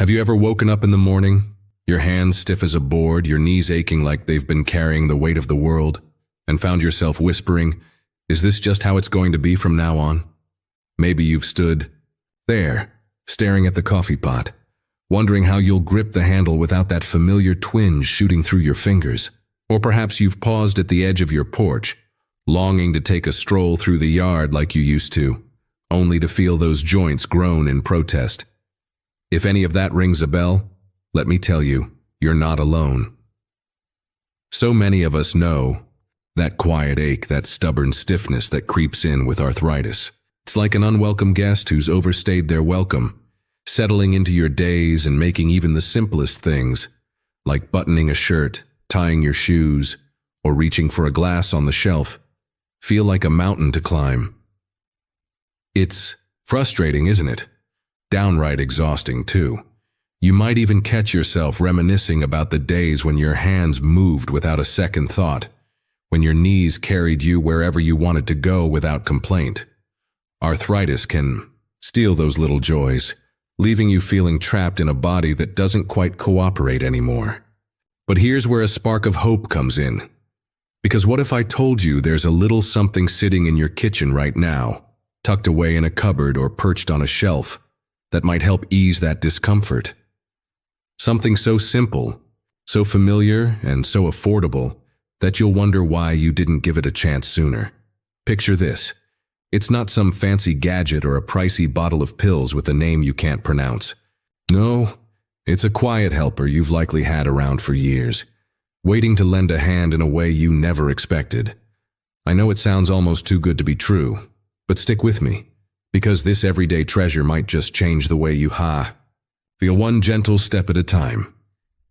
Have you ever woken up in the morning, your hands stiff as a board, your knees aching like they've been carrying the weight of the world, and found yourself whispering, "Is this just how it's going to be from now on?" Maybe you've stood there, staring at the coffee pot, wondering how you'll grip the handle without that familiar twinge shooting through your fingers. Or perhaps you've paused at the edge of your porch, longing to take a stroll through the yard like you used to, only to feel those joints groan in protest. If any of that rings a bell, let me tell you, you're not alone. So many of us know that quiet ache, that stubborn stiffness that creeps in with arthritis. It's like an unwelcome guest who's overstayed their welcome, settling into your days and making even the simplest things, like buttoning a shirt, tying your shoes, or reaching for a glass on the shelf, feel like a mountain to climb. It's frustrating, isn't it? Downright exhausting, too. You might even catch yourself reminiscing about the days when your hands moved without a second thought, when your knees carried you wherever you wanted to go without complaint. Arthritis can steal those little joys, leaving you feeling trapped in a body that doesn't quite cooperate anymore. But here's where a spark of hope comes in. Because what if I told you there's a little something sitting in your kitchen right now, tucked away in a cupboard or perched on a shelf, that might help ease that discomfort? Something so simple, so familiar, and so affordable that you'll wonder why you didn't give it a chance sooner. Picture this. It's not some fancy gadget or a pricey bottle of pills with a name you can't pronounce. No, it's a quiet helper you've likely had around for years, waiting to lend a hand in a way you never expected. I know it sounds almost too good to be true, but stick with me, because this everyday treasure might just change the way you feel, one gentle step at a time.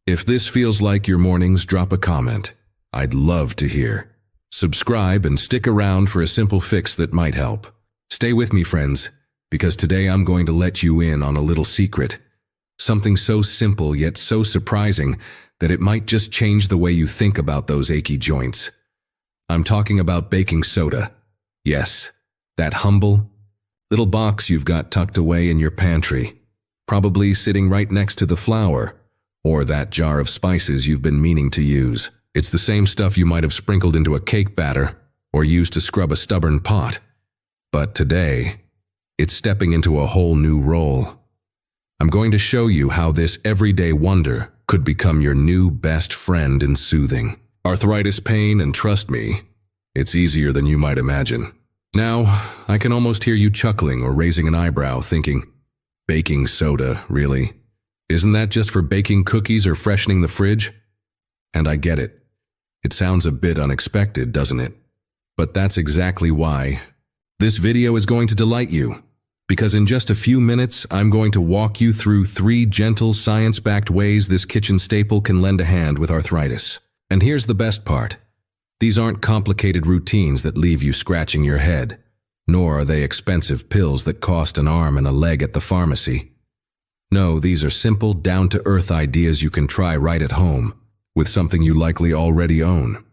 If this feels like your mornings, drop a comment. I'd love to hear. Subscribe and stick around for a simple fix that might help. Stay with me, friends, because today I'm going to let you in on a little secret. Something so simple yet so surprising that it might just change the way you think about those achy joints. I'm talking about baking soda. Yes, that humble little box you've got tucked away in your pantry, probably sitting right next to the flour, or that jar of spices you've been meaning to use. It's the same stuff you might have sprinkled into a cake batter or used to scrub a stubborn pot. But today, it's stepping into a whole new role. I'm going to show you how this everyday wonder could become your new best friend in soothing arthritis pain, and trust me, it's easier than you might imagine. Now, I can almost hear you chuckling or raising an eyebrow thinking, baking soda, really? Isn't that just for baking cookies or freshening the fridge? And I get it. It sounds a bit unexpected, doesn't it? But that's exactly why this video is going to delight you. Because in just a few minutes, I'm going to walk you through 3 gentle, science-backed ways this kitchen staple can lend a hand with arthritis. And here's the best part. These aren't complicated routines that leave you scratching your head, nor are they expensive pills that cost an arm and a leg at the pharmacy. No, these are simple, down-to-earth ideas you can try right at home, with something you likely already own.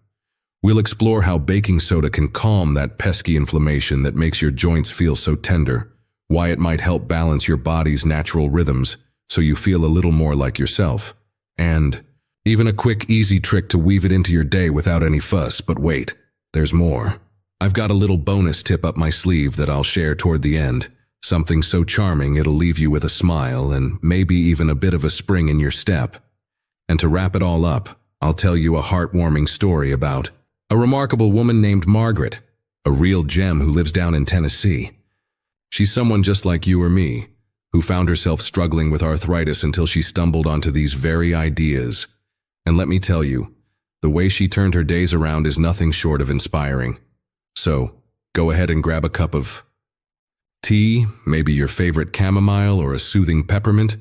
We'll explore how baking soda can calm that pesky inflammation that makes your joints feel so tender, why it might help balance your body's natural rhythms so you feel a little more like yourself, and even a quick, easy trick to weave it into your day without any fuss. But wait, there's more. I've got a little bonus tip up my sleeve that I'll share toward the end, something so charming it'll leave you with a smile and maybe even a bit of a spring in your step. And to wrap it all up, I'll tell you a heartwarming story about a remarkable woman named Margaret, a real gem who lives down in Tennessee. She's someone just like you or me, who found herself struggling with arthritis until she stumbled onto these very ideas. And let me tell you, the way she turned her days around is nothing short of inspiring. So, go ahead and grab a cup of tea, maybe your favorite chamomile or a soothing peppermint.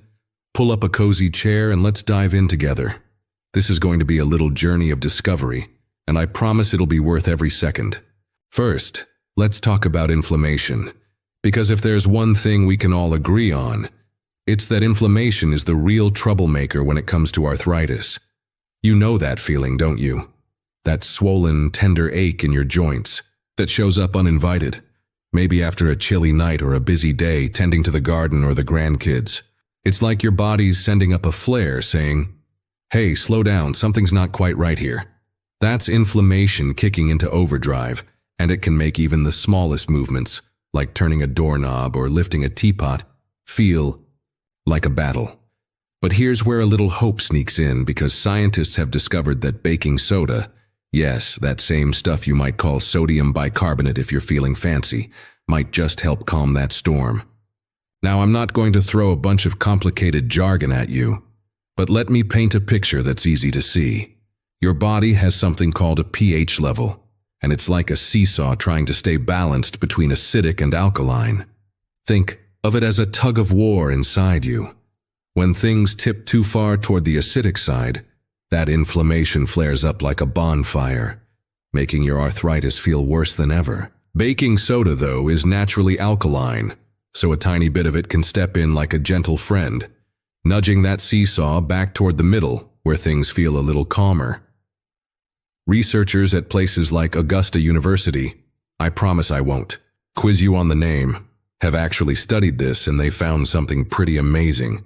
Pull up a cozy chair and let's dive in together. This is going to be a little journey of discovery, and I promise it'll be worth every second. First, let's talk about inflammation. Because if there's one thing we can all agree on, it's that inflammation is the real troublemaker when it comes to arthritis. You know that feeling, don't you? That swollen, tender ache in your joints that shows up uninvited, maybe after a chilly night or a busy day tending to the garden or the grandkids. It's like your body's sending up a flare saying, "Hey, slow down, something's not quite right here." That's inflammation kicking into overdrive, and it can make even the smallest movements, like turning a doorknob or lifting a teapot, feel like a battle. But here's where a little hope sneaks in, because scientists have discovered that baking soda, yes, that same stuff you might call sodium bicarbonate if you're feeling fancy, might just help calm that storm. Now, I'm not going to throw a bunch of complicated jargon at you, but let me paint a picture that's easy to see. Your body has something called a pH level, and it's like a seesaw trying to stay balanced between acidic and alkaline. Think of it as a tug of war inside you. When things tip too far toward the acidic side, that inflammation flares up like a bonfire, making your arthritis feel worse than ever. Baking soda, though, is naturally alkaline, so a tiny bit of it can step in like a gentle friend, nudging that seesaw back toward the middle, where things feel a little calmer. Researchers at places like Augusta University, I promise I won't quiz you on the name, have actually studied this, and they found something pretty amazing.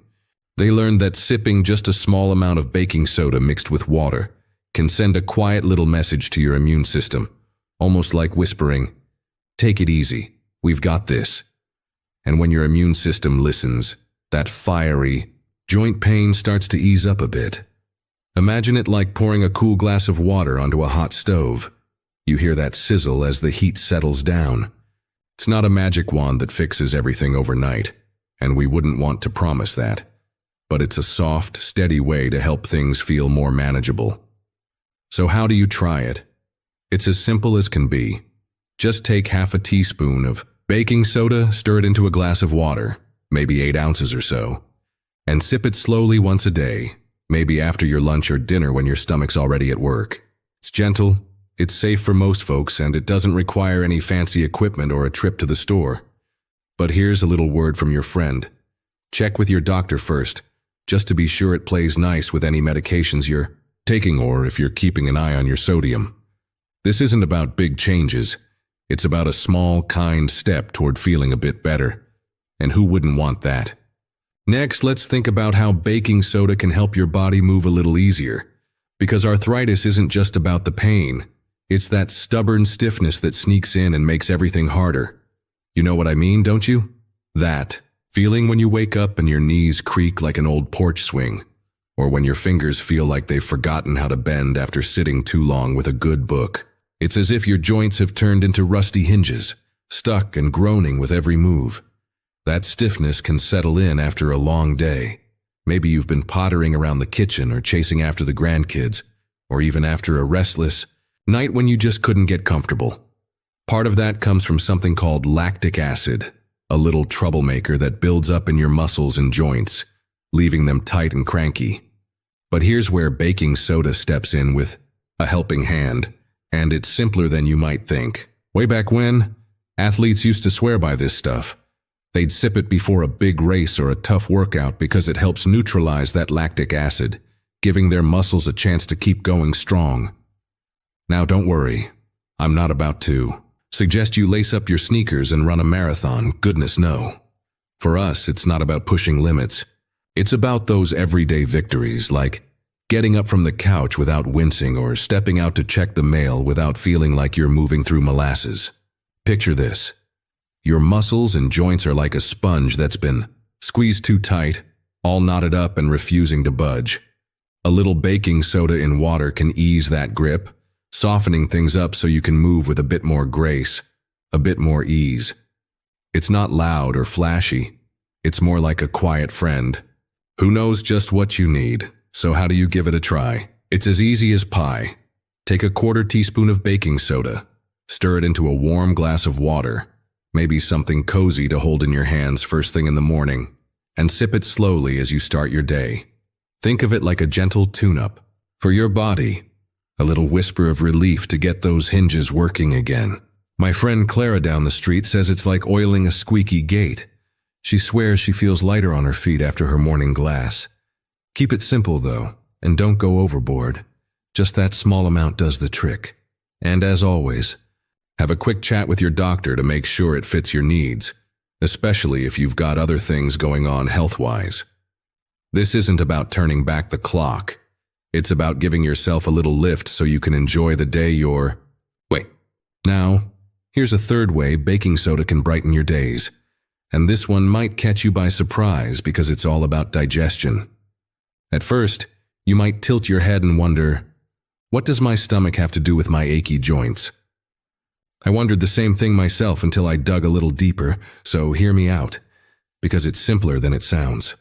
They learned that sipping just a small amount of baking soda mixed with water can send a quiet little message to your immune system, almost like whispering, "Take it easy, we've got this." And when your immune system listens, that fiery joint pain starts to ease up a bit. Imagine it like pouring a cool glass of water onto a hot stove. You hear that sizzle as the heat settles down. It's not a magic wand that fixes everything overnight, and we wouldn't want to promise that. But it's a soft, steady way to help things feel more manageable. So how do you try it? It's as simple as can be. Just take half a teaspoon of baking soda, stir it into a glass of water, maybe 8 ounces or so, and sip it slowly once a day, maybe after your lunch or dinner when your stomach's already at work. It's gentle, it's safe for most folks, and it doesn't require any fancy equipment or a trip to the store. But here's a little word from your friend. Check with your doctor first, just to be sure it plays nice with any medications you're taking or if you're keeping an eye on your sodium. This isn't about big changes. It's about a small, kind step toward feeling a bit better. And who wouldn't want that? Next, let's think about how baking soda can help your body move a little easier. Because arthritis isn't just about the pain. It's that stubborn stiffness that sneaks in and makes everything harder. You know what I mean, don't you? That feeling when you wake up and your knees creak like an old porch swing, or when your fingers feel like they've forgotten how to bend after sitting too long with a good book. It's as if your joints have turned into rusty hinges, stuck and groaning with every move. That stiffness can settle in after a long day. Maybe you've been pottering around the kitchen or chasing after the grandkids, or even after a restless night when you just couldn't get comfortable. Part of that comes from something called lactic acid, a little troublemaker that builds up in your muscles and joints, leaving them tight and cranky. But here's where baking soda steps in with a helping hand, and it's simpler than you might think. Way back when, athletes used to swear by this stuff. They'd sip it before a big race or a tough workout because it helps neutralize that lactic acid, giving their muscles a chance to keep going strong. Now don't worry, I'm not about to suggest you lace up your sneakers and run a marathon, goodness no. For us, it's not about pushing limits. It's about those everyday victories, like getting up from the couch without wincing or stepping out to check the mail without feeling like you're moving through molasses. Picture this. Your muscles and joints are like a sponge that's been squeezed too tight, all knotted up and refusing to budge. A little baking soda in water can ease that grip, softening things up so you can move with a bit more grace, a bit more ease. It's not loud or flashy. It's more like a quiet friend who knows just what you need. So how do you give it a try? It's as easy as pie. Take a 1/4 teaspoon of baking soda, stir it into a warm glass of water, maybe something cozy to hold in your hands first thing in the morning, and sip it slowly as you start your day. Think of it like a gentle tune-up for your body, a little whisper of relief to get those hinges working again. My friend Clara down the street says it's like oiling a squeaky gate. She swears she feels lighter on her feet after her morning glass. Keep it simple, though, and don't go overboard. Just that small amount does the trick. And as always, have a quick chat with your doctor to make sure it fits your needs, especially if you've got other things going on health-wise. This isn't about turning back the clock. It's about giving yourself a little lift so you can enjoy the day you're... Wait. Now, here's a third way baking soda can brighten your days. And this one might catch you by surprise because it's all about digestion. At first, you might tilt your head and wonder, what does my stomach have to do with my achy joints? I wondered the same thing myself until I dug a little deeper, so hear me out, because it's simpler than it sounds.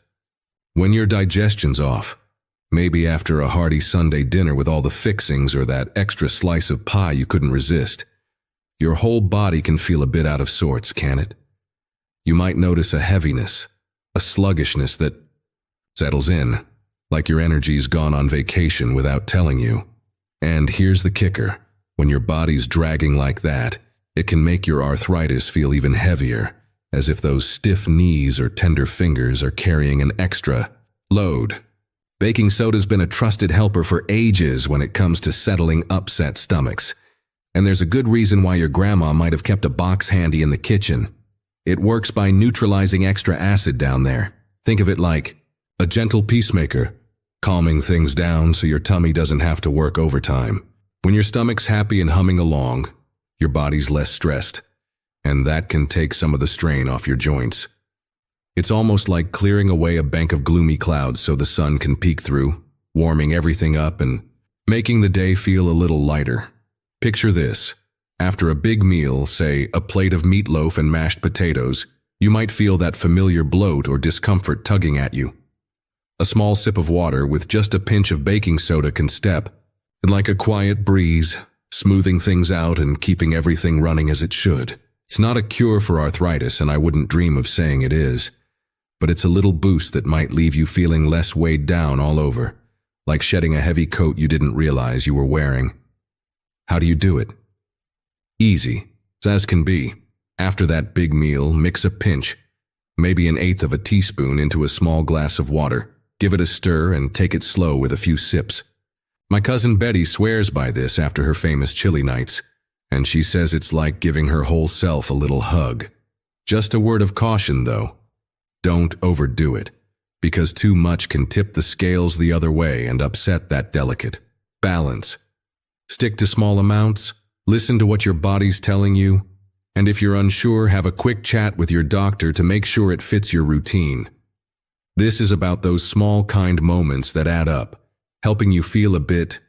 When your digestion's off, maybe after a hearty Sunday dinner with all the fixings or that extra slice of pie you couldn't resist, your whole body can feel a bit out of sorts, can it? You might notice a heaviness, a sluggishness that settles in, like your energy's gone on vacation without telling you. And here's the kicker. When your body's dragging like that, it can make your arthritis feel even heavier, as if those stiff knees or tender fingers are carrying an extra load. Baking soda's been a trusted helper for ages when it comes to settling upset stomachs. And there's a good reason why your grandma might have kept a box handy in the kitchen. It works by neutralizing extra acid down there. Think of it like a gentle peacemaker, calming things down so your tummy doesn't have to work overtime. When your stomach's happy and humming along, your body's less stressed, and that can take some of the strain off your joints. It's almost like clearing away a bank of gloomy clouds so the sun can peek through, warming everything up and making the day feel a little lighter. Picture this. After a big meal, say a plate of meatloaf and mashed potatoes, you might feel that familiar bloat or discomfort tugging at you. A small sip of water with just a pinch of baking soda can step, and like a quiet breeze, smoothing things out and keeping everything running as it should. It's not a cure for arthritis, and I wouldn't dream of saying it is, but it's a little boost that might leave you feeling less weighed down all over, like shedding a heavy coat you didn't realize you were wearing. How do you do it? Easy, as can be. After that big meal, mix a pinch, maybe 1/8 of a teaspoon, into a small glass of water. Give it a stir and take it slow with a few sips. My cousin Betty swears by this after her famous chili nights, and she says it's like giving her whole self a little hug. Just a word of caution, though. Don't overdo it, because too much can tip the scales the other way and upset that delicate balance. Stick to small amounts. Listen to what your body's telling you, and if you're unsure, have a quick chat with your doctor to make sure it fits your routine. This is about those small, kind moments that add up, helping you feel a bit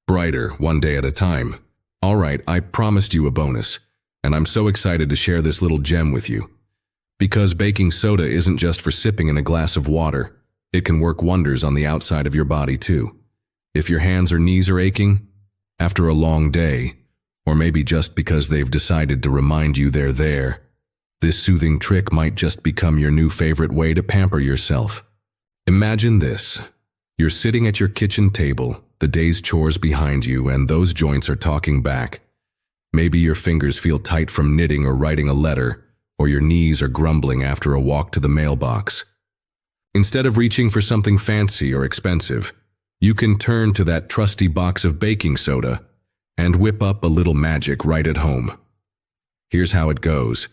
brighter one day at a time. All right, I promised you a bonus, and I'm so excited to share this little gem with you. Because baking soda isn't just for sipping in a glass of water, it can work wonders on the outside of your body too. If your hands or knees are aching, after a long day, or maybe just because they've decided to remind you they're there, this soothing trick might just become your new favorite way to pamper yourself. Imagine this. You're sitting at your kitchen table, the day's chores behind you, and those joints are talking back. Maybe your fingers feel tight from knitting or writing a letter, or your knees are grumbling after a walk to the mailbox. Instead of reaching for something fancy or expensive, you can turn to that trusty box of baking soda and whip up a little magic right at home. Here's how it goes,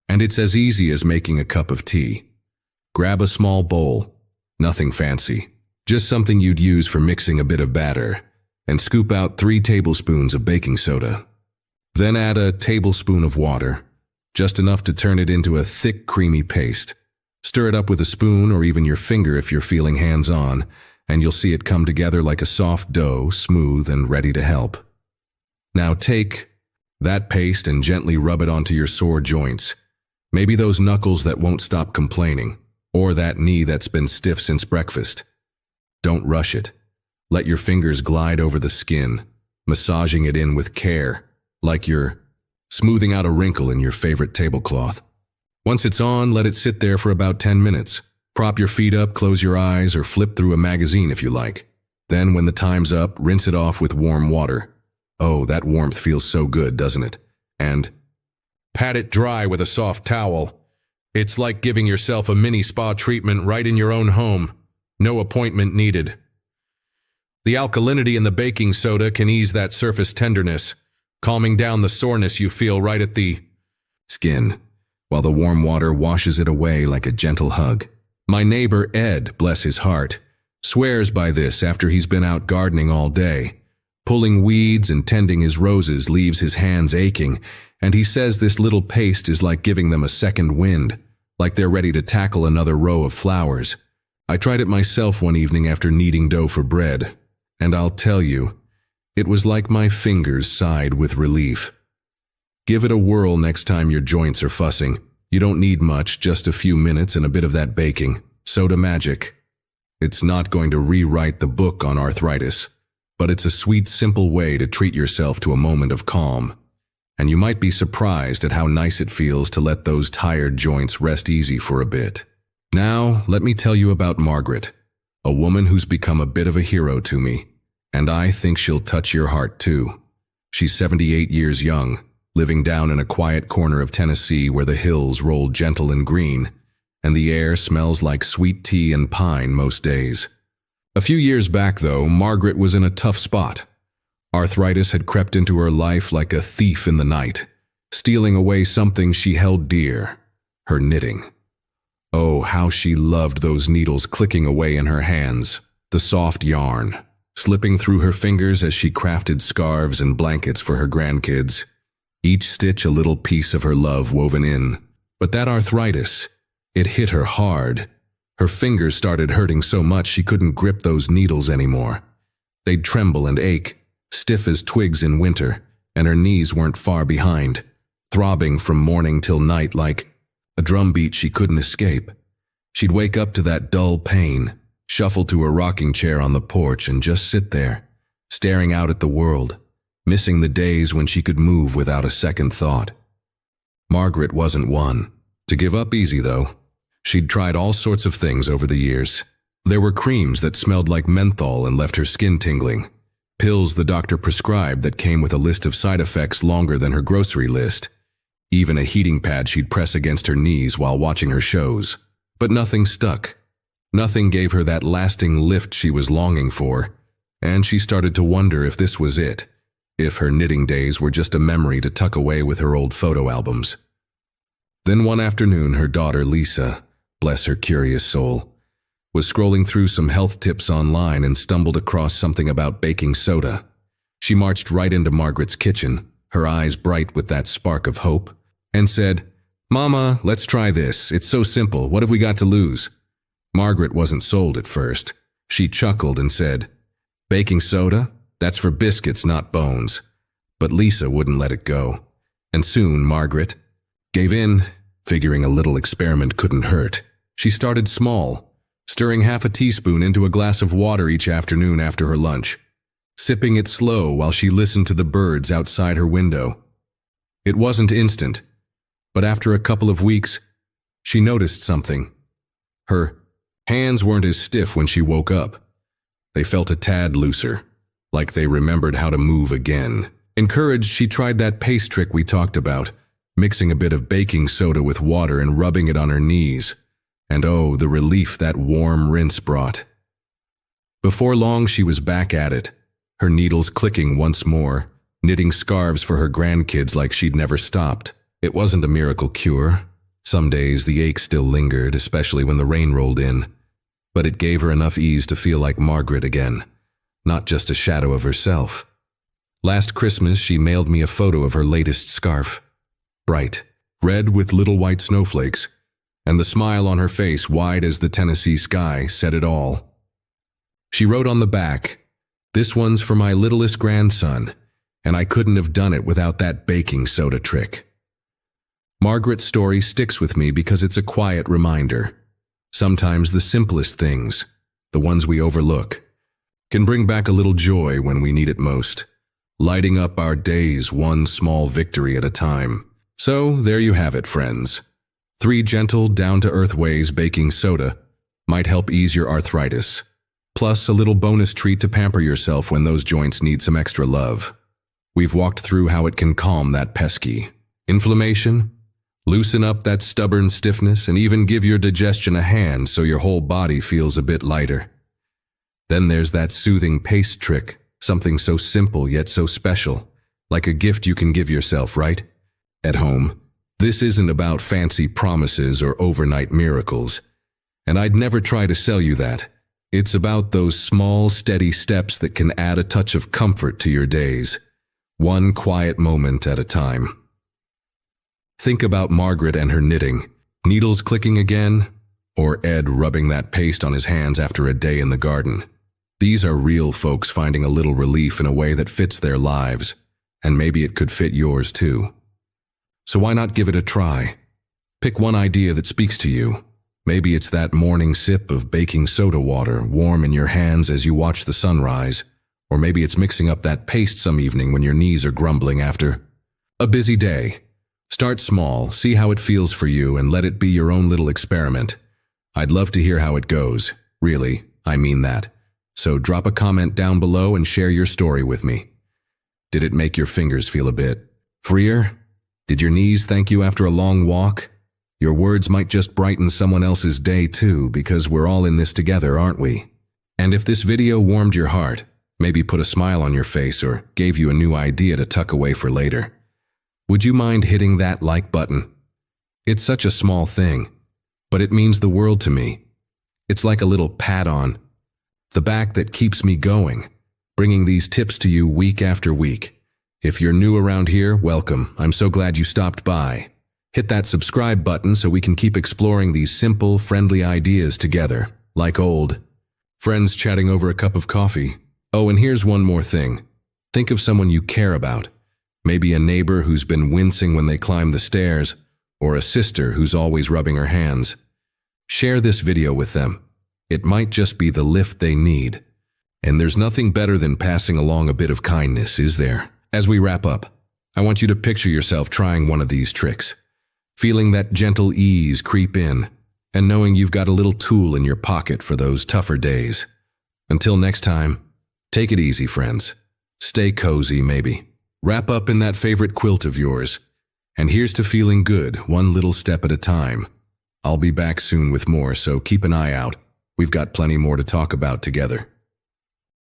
and it's as easy as making a cup of tea. Grab a small bowl, nothing fancy, just something you'd use for mixing a bit of batter, and scoop out 3 tablespoons of baking soda. Then add a tablespoon of water, just enough to turn it into a thick, creamy paste. Stir it up with a spoon or even your finger if you're feeling hands-on, and you'll see it come together like a soft dough, smooth and ready to help. Now take that paste and gently rub it onto your sore joints. Maybe those knuckles that won't stop complaining, or that knee that's been stiff since breakfast. Don't rush it. Let your fingers glide over the skin, massaging it in with care, like you're smoothing out a wrinkle in your favorite tablecloth. Once it's on, let it sit there for about 10 minutes. Prop your feet up, close your eyes, or flip through a magazine if you like. Then, when the time's up, rinse it off with warm water. Oh, that warmth feels so good, doesn't it? And pat it dry with a soft towel. It's like giving yourself a mini spa treatment right in your own home. No appointment needed. The alkalinity in the baking soda can ease that surface tenderness, calming down the soreness you feel right at the skin, while the warm water washes it away like a gentle hug. My neighbor Ed, bless his heart, swears by this after he's been out gardening all day. Pulling weeds and tending his roses leaves his hands aching, and he says this little paste is like giving them a second wind, like they're ready to tackle another row of flowers. I tried it myself one evening after kneading dough for bread, and I'll tell you, it was like my fingers sighed with relief. Give it a whirl next time your joints are fussing. You don't need much, just a few minutes and a bit of that baking. Soda magic. It's not going to rewrite the book on arthritis, but it's a sweet, simple way to treat yourself to a moment of calm. And you might be surprised at how nice it feels to let those tired joints rest easy for a bit. Now, let me tell you about Margaret, a woman who's become a bit of a hero to me, and I think she'll touch your heart too. She's 78 years young, living down in a quiet corner of Tennessee where the hills roll gentle and green, and the air smells like sweet tea and pine most days. A few years back, though, Margaret was in a tough spot. Arthritis had crept into her life like a thief in the night, stealing away something she held dear, her knitting. Oh, how she loved those needles clicking away in her hands, the soft yarn, slipping through her fingers as she crafted scarves and blankets for her grandkids. Each stitch a little piece of her love woven in. But that arthritis, it hit her hard. Her fingers started hurting so much she couldn't grip those needles anymore. They'd tremble and ache, stiff as twigs in winter, and her knees weren't far behind, throbbing from morning till night like a drumbeat she couldn't escape. She'd wake up to that dull pain, shuffle to her rocking chair on the porch and just sit there, staring out at the world, missing the days when she could move without a second thought. Margaret wasn't one to give up easy, though. She'd tried all sorts of things over the years. There were creams that smelled like menthol and left her skin tingling, pills the doctor prescribed that came with a list of side effects longer than her grocery list, even a heating pad she'd press against her knees while watching her shows. But nothing stuck. Nothing gave her that lasting lift she was longing for, and she started to wonder if this was it, if her knitting days were just a memory to tuck away with her old photo albums. Then one afternoon, her daughter Lisa, bless her curious soul, was scrolling through some health tips online and stumbled across something about baking soda. She marched right into Margaret's kitchen, her eyes bright with that spark of hope, and said, "Mama, let's try this. It's so simple. What have we got to lose?" Margaret wasn't sold at first. She chuckled and said, "Baking soda? That's for biscuits, not bones." But Lisa wouldn't let it go. And soon Margaret gave in, figuring a little experiment couldn't hurt. She started small, stirring half a teaspoon into a glass of water each afternoon after her lunch, sipping it slow while she listened to the birds outside her window. It wasn't instant, but after a couple of weeks, she noticed something. Her hands weren't as stiff when she woke up. They felt a tad looser, like they remembered how to move again. Encouraged, she tried that paste trick we talked about, mixing a bit of baking soda with water and rubbing it on her knees. And oh, the relief that warm rinse brought. Before long, she was back at it, her needles clicking once more, knitting scarves for her grandkids like she'd never stopped. It wasn't a miracle cure. Some days the ache still lingered, especially when the rain rolled in. But it gave her enough ease to feel like Margaret again, not just a shadow of herself. Last Christmas, she mailed me a photo of her latest scarf. Bright, red with little white snowflakes, and the smile on her face, wide as the Tennessee sky, said it all. She wrote on the back, "This one's for my littlest grandson, and I couldn't have done it without that baking soda trick." Margaret's story sticks with me because it's a quiet reminder. Sometimes the simplest things, the ones we overlook, can bring back a little joy when we need it most, lighting up our days one small victory at a time. So there you have it, friends. 3 gentle, down-to-earth ways baking soda might help ease your arthritis, plus a little bonus treat to pamper yourself when those joints need some extra love. We've walked through how it can calm that pesky inflammation, loosen up that stubborn stiffness, and even give your digestion a hand so your whole body feels a bit lighter. Then there's that soothing paste trick, something so simple yet so special, like a gift you can give yourself, right? At home. This isn't about fancy promises or overnight miracles. And I'd never try to sell you that. It's about those small, steady steps that can add a touch of comfort to your days, one quiet moment at a time. Think about Margaret and her knitting, needles clicking again, or Ed rubbing that paste on his hands after a day in the garden. These are real folks finding a little relief in a way that fits their lives, and maybe it could fit yours too. So why not give it a try? Pick one idea that speaks to you. Maybe it's that morning sip of baking soda water warm in your hands as you watch the sunrise, or maybe it's mixing up that paste some evening when your knees are grumbling after a busy day. Start small, see how it feels for you, and let it be your own little experiment. I'd love to hear how it goes. Really, I mean that. So drop a comment down below and share your story with me. Did it make your fingers feel a bit freer? Did your knees thank you after a long walk? Your words might just brighten someone else's day too, because we're all in this together, aren't we? And if this video warmed your heart, maybe put a smile on your face or gave you a new idea to tuck away for later, would you mind hitting that like button? It's such a small thing, but it means the world to me. It's like a little pat on the back that keeps me going, bringing these tips to you week after week. If you're new around here, welcome. I'm so glad you stopped by. Hit that subscribe button so we can keep exploring these simple, friendly ideas together, like old friends chatting over a cup of coffee. Oh, and here's one more thing. Think of someone you care about. Maybe a neighbor who's been wincing when they climb the stairs, or a sister who's always rubbing her hands. Share this video with them. It might just be the lift they need. And there's nothing better than passing along a bit of kindness, is there? As we wrap up, I want you to picture yourself trying one of these tricks, feeling that gentle ease creep in, and knowing you've got a little tool in your pocket for those tougher days. Until next time, take it easy, friends. Stay cozy, maybe. Wrap up in that favorite quilt of yours. And here's to feeling good, one little step at a time. I'll be back soon with more, so keep an eye out. We've got plenty more to talk about together.